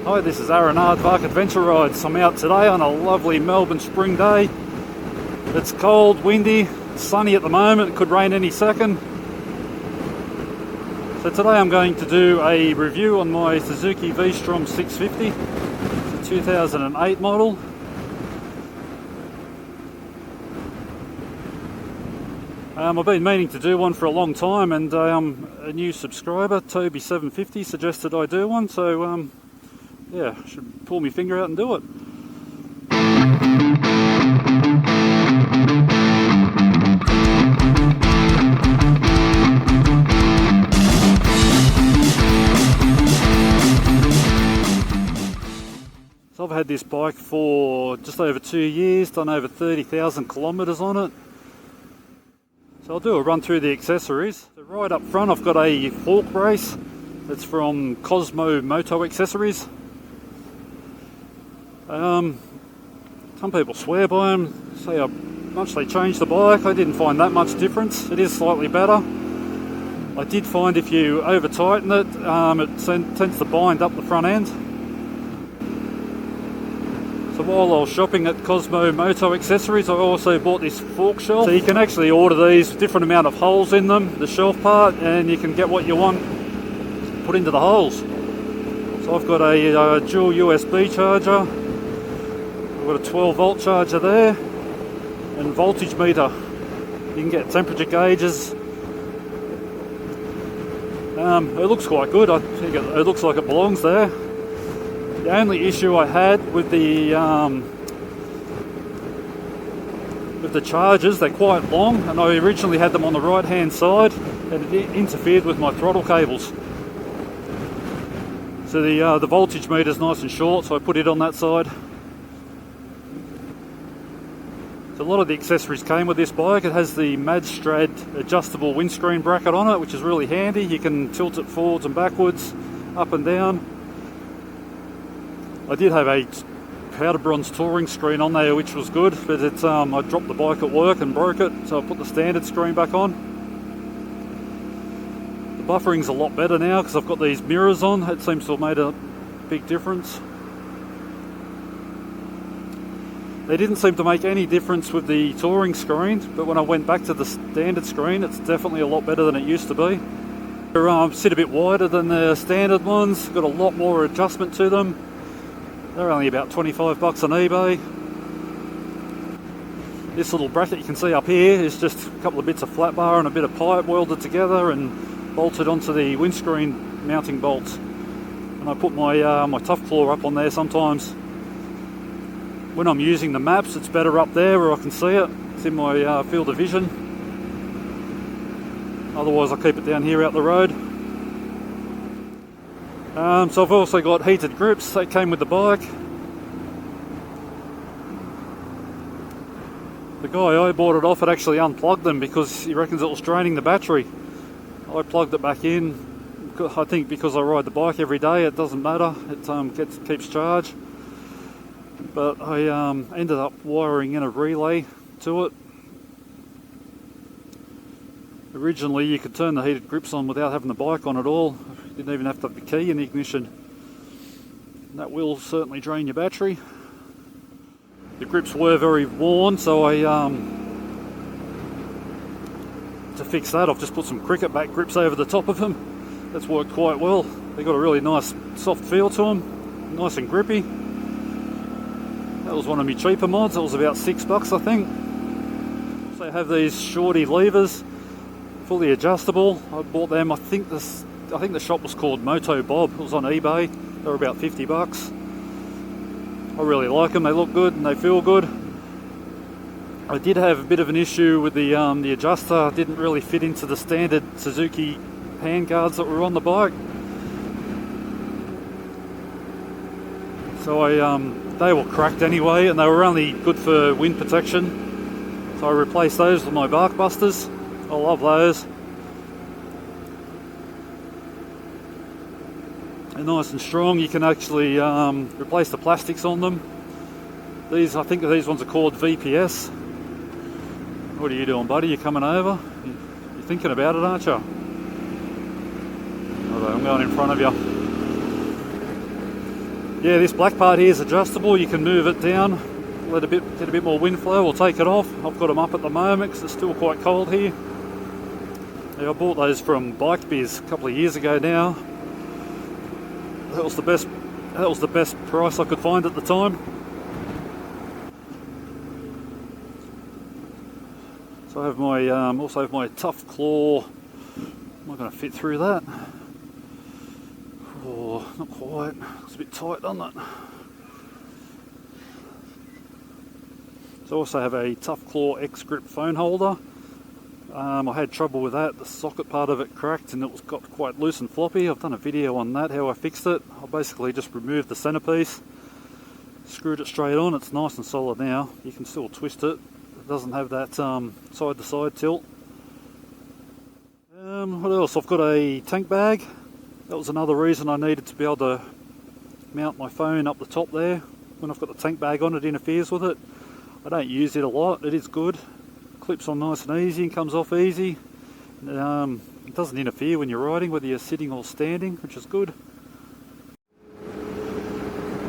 Hi, this is Aaron Aardvark Adventure Rides. I'm out today on a lovely Melbourne spring day. It's cold, windy, sunny at the moment, it could rain any second. So today I'm going to do a review on my Suzuki V-Strom 650. It's a 2008 model. I've been meaning to do one for a long time, and a new subscriber, Toby750, suggested I do one, so yeah, I should pull my finger out and do it. So I've had this bike for just over 2 years, done over 30,000 kilometres on it. So I'll do a run through the accessories. So right up front I've got a fork brace that's from Cosmo Moto Accessories. Some people swear by them, say how much they changed the bike. I didn't find that much difference. It is slightly better. I did find if you over tighten it, it tends to bind up the front end. So while I was shopping at Cosmo Moto Accessories, I also bought this fork shelf. So you can actually order these with different amount of holes in them, the shelf part, and you can get what you want put into the holes. So I've got a dual USB charger, I've got a 12 volt charger there, and voltage meter. You can get temperature gauges. It looks quite good. I think it looks like it belongs there. The only issue I had with the chargers, they're quite long, and I originally had them on the right hand side, and it interfered with my throttle cables. So the voltage meter is nice and short, so I put it on that side. So a lot of the accessories came with this bike. It has the Madstad adjustable windscreen bracket on it, which is really handy. You can tilt it forwards and backwards, up and down. I did have a powder bronze touring screen on there, which was good, but it's I dropped the bike at work and broke it, so I put the standard screen back on. The buffering's a lot better now because I've got these mirrors on. It seems to have made a big difference. They didn't seem to make any difference with the touring screen, but when I went back to the standard screen, it's definitely a lot better than it used to be. They sit a bit wider than the standard ones, got a lot more adjustment to them. They're only about 25 bucks on eBay. This little bracket you can see up here is just a couple of bits of flat bar and a bit of pipe welded together and bolted onto the windscreen mounting bolts. And I put my my Tough Claw up on there sometimes. When I'm using the maps, it's better up there where I can see it. It's in my field of vision. Otherwise I keep it down here out the road. So I've also got heated grips that came with the bike. The guy I bought it off had actually unplugged them because he reckons it was draining the battery. I plugged it back in. I think because I ride the bike every day, it doesn't matter. It keeps charge. But I ended up wiring in a relay to it. Originally you could turn the heated grips on without having the bike on at all. You didn't even have to have the key in the ignition. That will certainly drain your battery. The grips were very worn, so to fix that I've just put some cricket back grips over the top of them. That's worked quite well. They got a really nice soft feel to them, nice and grippy. That was one of my cheaper mods. That was about $6 I think. So they have these shorty levers, fully adjustable. I bought them. I think the shop was called Moto Bob. It was on eBay. They were about 50 bucks. I really like them. They look good and they feel good. I did have a bit of an issue with the adjuster. It didn't really fit into the standard Suzuki hand guards that were on the bike. So they were cracked anyway, and they were only good for wind protection. So I replaced those with my bark busters. I love those. They're nice and strong. You can actually replace the plastics on them. I think these ones are called VPS. What are you doing, buddy? You coming over? You're thinking about it, aren't you? I'm going in front of you. Yeah, this black part here is adjustable. You can move it down, get a bit more wind flow, or take it off. I've got them up at the moment because it's still quite cold here. Yeah, I bought those from Bike Biz a couple of years ago now. That was the best price I could find at the time. So I have my also have my Tough Claw. Am I going to fit through that? Oh, not quite. It's a bit tight, doesn't it? So I also have a Tough Claw X Grip phone holder. I had trouble with that. The socket part of it cracked and it got quite loose and floppy. I've done a video on that, how I fixed it. I basically just removed the centerpiece, screwed it straight on. It's nice and solid now. You can still twist it. It doesn't have that side to side tilt. What else? I've got a tank bag. That was another reason I needed to be able to mount my phone up the top there. When I've got the tank bag on, it interferes with it. I don't use it a lot. It is good. Clips on nice and easy and comes off easy. It doesn't interfere when you're riding, whether you're sitting or standing, which is good.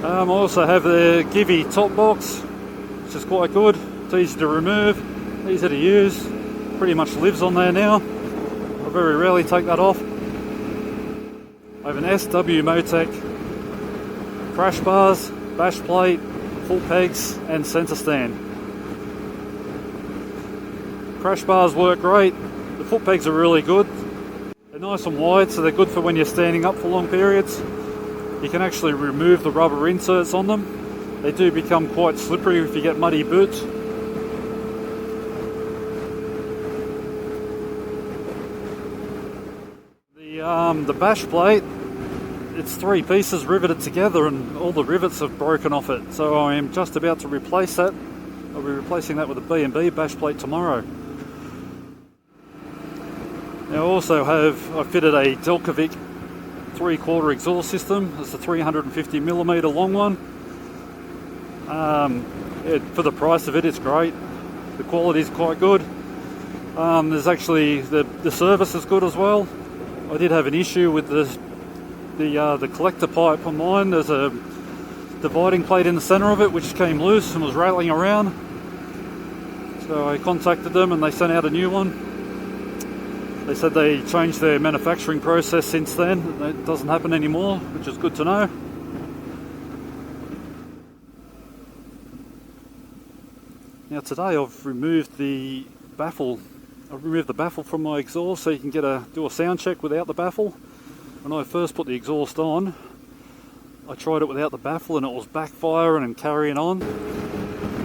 I also have the Givi top box, which is quite good. It's easy to remove, easy to use. Pretty much lives on there now. I very rarely take that off. I have an SW Motech crash bars, bash plate, footpegs and centrestand. Crash bars work great. The footpegs are really good. They're nice and wide, so they're good for when you're standing up for long periods. You can actually remove the rubber inserts on them. They do become quite slippery if you get muddy boots. The bash plate, it's 3 pieces riveted together and all the rivets have broken off it. So I am just about to replace that. I'll be replacing that with a B&B bash plate tomorrow. Now I fitted a Delcovic 3/4 exhaust system. It's a 350mm long one. For the price of it, it's great. The quality is quite good. There's actually the service is good as well. I did have an issue with the collector pipe on mine. There's a dividing plate in the centre of it which came loose and was rattling around. So I contacted them and they sent out a new one. They said they changed their manufacturing process since then. It doesn't happen anymore, which is good to know. Now today I've removed the baffle. I've removed the baffle from my exhaust so you can do a sound check without the baffle. When I first put the exhaust on, I tried it without the baffle and it was backfiring and carrying on.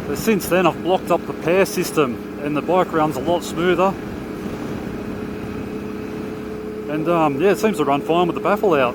But since then I've blocked up the pair system and the bike runs a lot smoother. And yeah, it seems to run fine with the baffle out.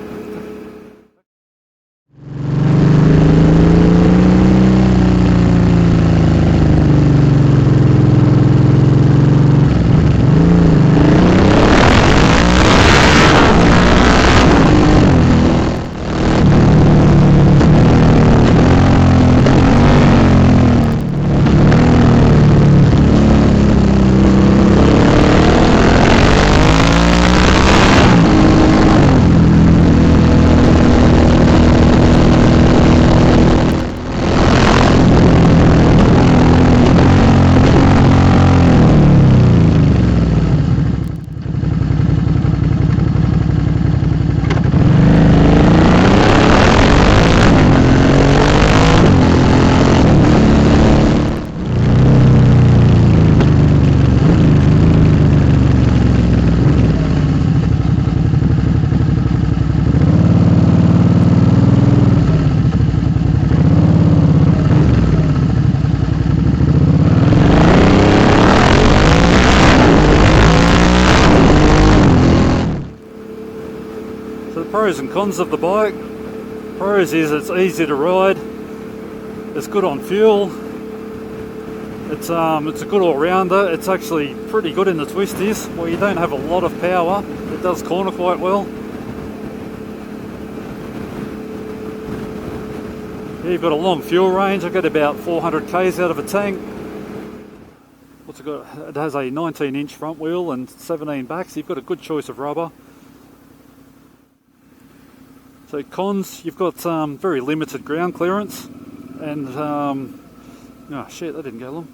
Pros and cons of the bike. Pros is it's easy to ride, it's good on fuel, it's a good all-rounder. It's actually pretty good in the twisties. Well, you don't have a lot of power, it does corner quite well. Yeah, you've got a long fuel range. I get about 400 k's out of a tank. What's it got? It has a 19-inch front wheel and 17 back, so you've got a good choice of rubber. So cons, you've got very limited ground clearance, and oh shit, that didn't go long.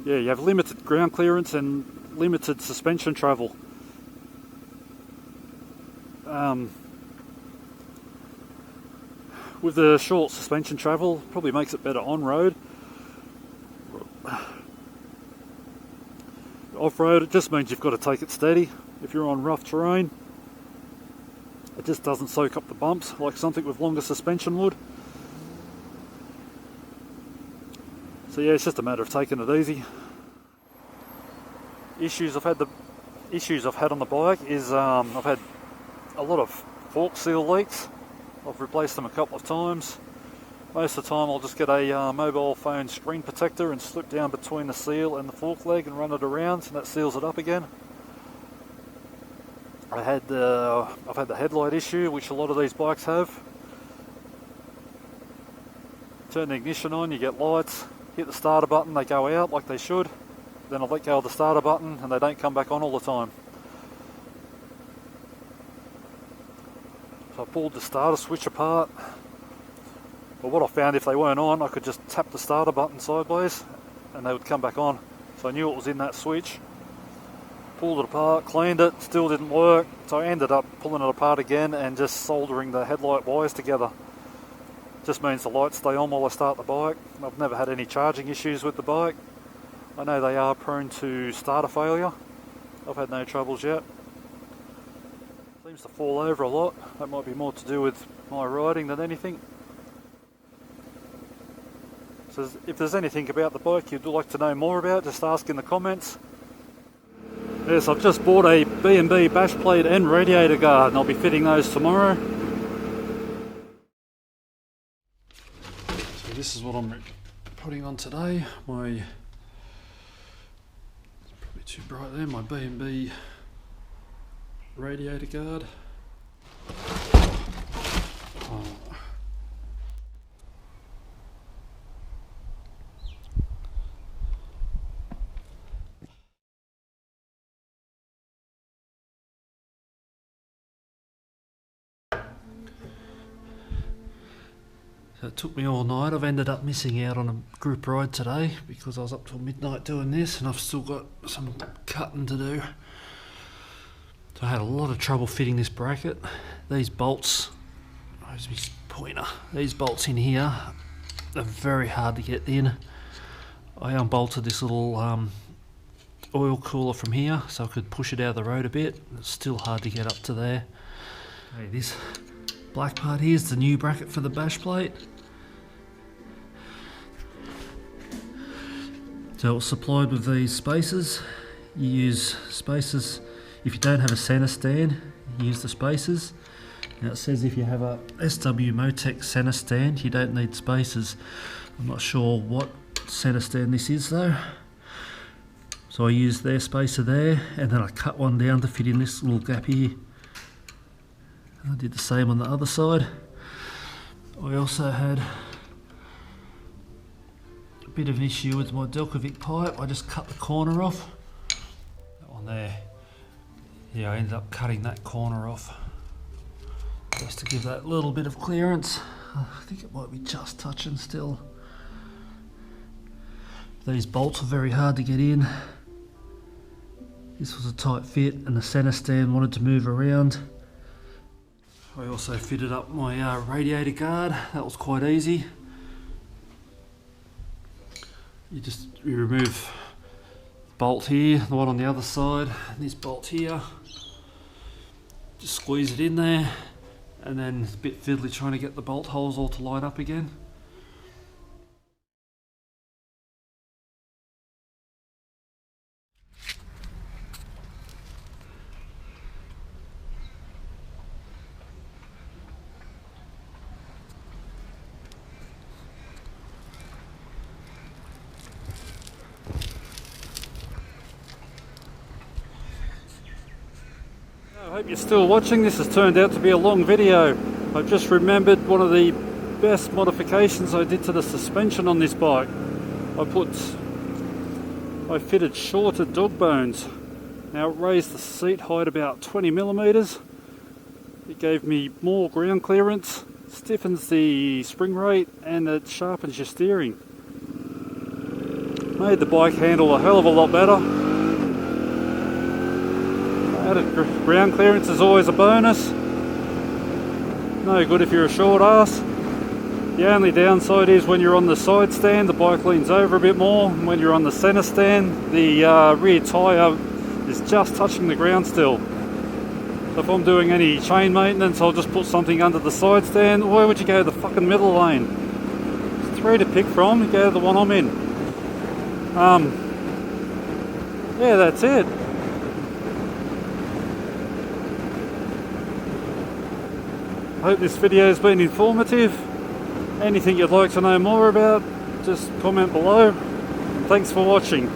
Yeah, you have limited ground clearance and limited suspension travel. With the short suspension travel, probably makes it better on road. Off road, it just means you've got to take it steady. If you're on rough terrain, it just doesn't soak up the bumps like something with longer suspension would. So yeah, it's just a matter of taking it easy. Issues I've had on the bike is I've had a lot of fork seal leaks. I've replaced them a couple of times. Most of the time I'll just get a mobile phone screen protector and slip down between the seal and the fork leg and run it around, and that seals it up again. I've had the headlight issue, which a lot of these bikes have. Turn the ignition on, you get lights, hit the starter button, they go out like they should. Then I let go of the starter button and they don't come back on all the time. So I pulled the starter switch apart. But what I found, if they weren't on, I could just tap the starter button sideways and they would come back on. So I knew it was in that switch. Pulled it apart, cleaned it, still didn't work. So I ended up pulling it apart again and just soldering the headlight wires together. Just means the lights stay on while I start the bike. I've never had any charging issues with the bike. I know they are prone to starter failure. I've had no troubles yet. Seems to fall over a lot. That might be more to do with my riding than anything. So if there's anything about the bike you'd like to know more about, just ask in the comments. Yes, I've just bought a B&B bashplate and radiator guard, and I'll be fitting those tomorrow. So this is what I'm putting on today. It's probably too bright there. My B&B radiator guard. So it took me all night. I've ended up missing out on a group ride today because I was up till midnight doing this, and I've still got some cutting to do. So I had a lot of trouble fitting this bracket. These bolts, where's my pointer? These bolts in here are very hard to get in. I unbolted this little oil cooler from here so I could push it out of the road a bit. It's still hard to get up to there. Okay, this black part here is the new bracket for the bash plate. So it's supplied with these spacers. You use spacers if you don't have a center stand. You use the spacers. Now it says if you have a SW Motech center stand, you don't need spacers. I'm not sure what center stand this is though. So I used their spacer there, and then I cut one down to fit in this little gap here. I did the same on the other side. I also had a bit of an issue with my Delcovic pipe. I just cut the corner off. That one there. Yeah, I ended up cutting that corner off just to give that little bit of clearance. I think it might be just touching still. These bolts are very hard to get in. This was a tight fit and the center stand wanted to move around. I also fitted up my radiator guard. That was quite easy. You remove the bolt here, the one on the other side, and this bolt here. Just squeeze it in there, and then it's a bit fiddly trying to get the bolt holes all to line up again. I hope you're still watching. This has turned out to be a long video. I've just remembered one of the best modifications I did to the suspension on this bike. I fitted shorter dog bones. Now it raised the seat height about 20 millimeters, It gave me more ground clearance, stiffens the spring rate, and it sharpens your steering. Made the bike handle a hell of a lot better. Added ground clearance is always a bonus. No good if you're a short ass. The only downside is when you're on the side stand, the bike leans over a bit more. And when you're on the center stand, the rear tyre is just touching the ground still. So if I'm doing any chain maintenance, I'll just put something under the side stand. Why would you go to the fucking middle lane? There's 3 to pick from, go to the one I'm in. Yeah, that's it. I hope this video has been informative. Anything you'd like to know more about, just comment below. Thanks for watching.